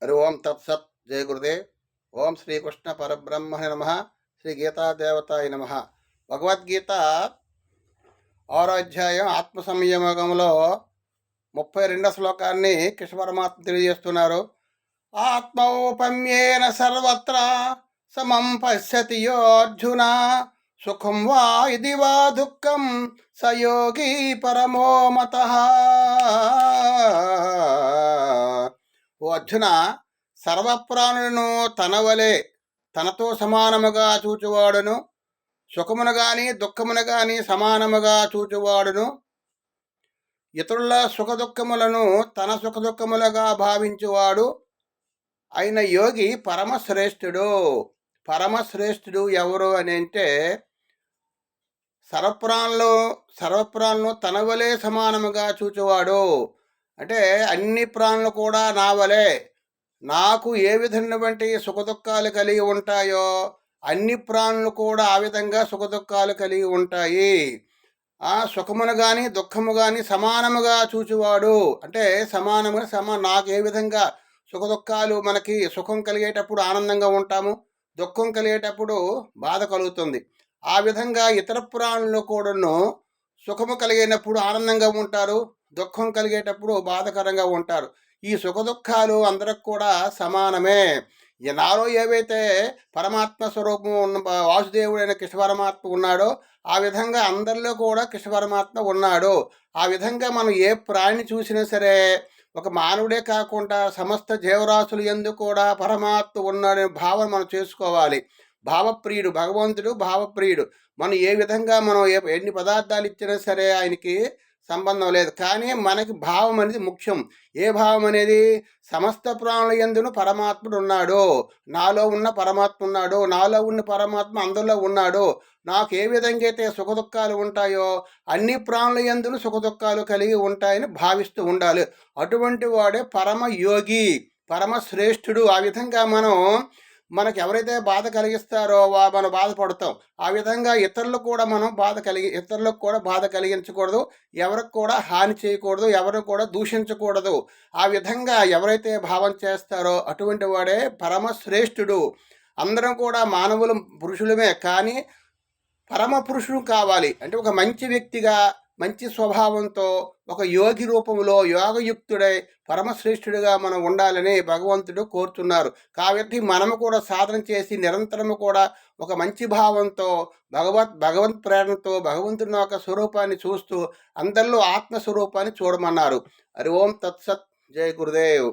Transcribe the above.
హరి ఓం తత్సత్. జయ గురుదేవ్. ఓం శ్రీకృష్ణ పరబ్రహ్మ నమ. శ్రీ గీతాదేవతాయ నమ. భగవద్గీత 6వ అధ్యాయం ఆత్మ సంయమకంలో 32వ శ్లోకాన్ని కృష్ణ పరమాత్మ తెలియజేస్తున్నారు. ఆత్మౌపమ్యేన సర్వత్ర సమం పశ్యతి యో అర్జున సుఖం వా ఇది వా దుఃఖం సయోగి పరమో మతః. ఓ అర్జున, సర్వప్రాణులను తనవలే తనతో సమానముగా చూచువాడును, సుఖమును గాని దుఃఖమును గాని సమానముగా చూచువాడును, ఇతరుల సుఖదుఖములను తన సుఖదుఖములుగా భావించువాడు అయిన యోగి పరమశ్రేష్ఠుడు. పరమశ్రేష్ఠుడు ఎవరు అని అంటే, సర్వప్రాణులను తన వలే సమానముగా చూచువాడు. అంటే అన్ని ప్రాణులు కూడా నా వలే, నాకు ఏ విధమైనటువంటి సుఖదుఖాలు కలిగి ఉంటాయో అన్ని ప్రాణులు కూడా ఆ విధంగా సుఖదుఖాలు కలిగి ఉంటాయి. ఆ సుఖమును కానీ దుఃఖము కానీ సమానముగా చూచువాడు. అంటే నాకు ఏ విధంగా సుఖదుఖాలు, మనకి సుఖం కలిగేటప్పుడు ఆనందంగా ఉంటాము, దుఃఖం కలిగేటప్పుడు బాధ కలుగుతుంది. ఆ విధంగా ఇతర ప్రాణులు కూడాను సుఖము కలిగినప్పుడు ఆనందంగా ఉంటారు, దుఃఖం కలిగేటప్పుడు బాధకరంగా ఉంటారు. ఈ సుఖదుఖాలు అందరికి కూడా సమానమే. నాలో ఏవైతే పరమాత్మ స్వరూపము ఉన్న వాసుదేవుడైన కృష్ణ పరమాత్మ ఉన్నాడో ఆ విధంగా అందరిలో కూడా కృష్ణ పరమాత్మ ఉన్నాడు. ఆ విధంగా మనం ఏ ప్రాణి చూసినా సరే, ఒక మానవుడే కాకుండా సమస్త జీవరాశులు యందు కూడా పరమాత్మ ఉన్నాడనే భావన మనం చేసుకోవాలి. భావప్రియుడు భగవంతుడు, భావప్రియుడు. మనం ఏ విధంగా మనం ఎన్ని పదార్థాలు ఇచ్చినా సరే ఆయనకి సంబంధం లేదు, కానీ మనకి భావం అనేది ముఖ్యం. ఏ భావం అనేది? సమస్త ప్రాణుల యందును పరమాత్ముడు ఉన్నాడు, నాలో ఉన్న పరమాత్మ ఉన్నాడు, నాలో ఉన్న పరమాత్మ అందరిలో ఉన్నాడు. నాకు ఏ విధంగా అయితే సుఖదుఖాలు ఉంటాయో అన్ని ప్రాణుల యందును సుఖదుఖాలు కలిగి ఉంటాయని భావిస్తూ ఉండాలి. అటువంటి వాడే పరమ యోగి, పరమశ్రేష్ఠుడు. ఆ విధంగా మనకు ఎవరైతే బాధ కలిగిస్తారో మనం బాధపడతాం. ఆ విధంగా ఇతరులకు కూడా బాధ కలిగించకూడదు, ఎవరికి కూడా హాని చేయకూడదు, ఎవరు కూడా దూషించకూడదు. ఆ విధంగా ఎవరైతే భావం చేస్తారో అటువంటి వాడే పరమశ్రేష్ఠుడు. అందరం కూడా మానవులు, పురుషులమే, కానీ పరమ పురుషుడు కావాలి అంటే ఒక మంచి వ్యక్తిగా, మంచి స్వభావంతో, ఒక యోగి రూపంలో యోగయుక్తుడై పరమశ్రేష్ఠుడిగా మనం ఉండాలని భగవంతుడు కోరుతున్నారు. కాబట్టి మనము కూడా సాధన చేసి నిరంతరము కూడా ఒక మంచి భావంతో, భగవంత్ ప్రేరణతో భగవంతుని యొక్క స్వరూపాన్ని చూస్తూ అందరిలో ఆత్మస్వరూపాన్ని చూడమన్నారు. హరి ఓం తత్సత్. జయ గురుదేవ్.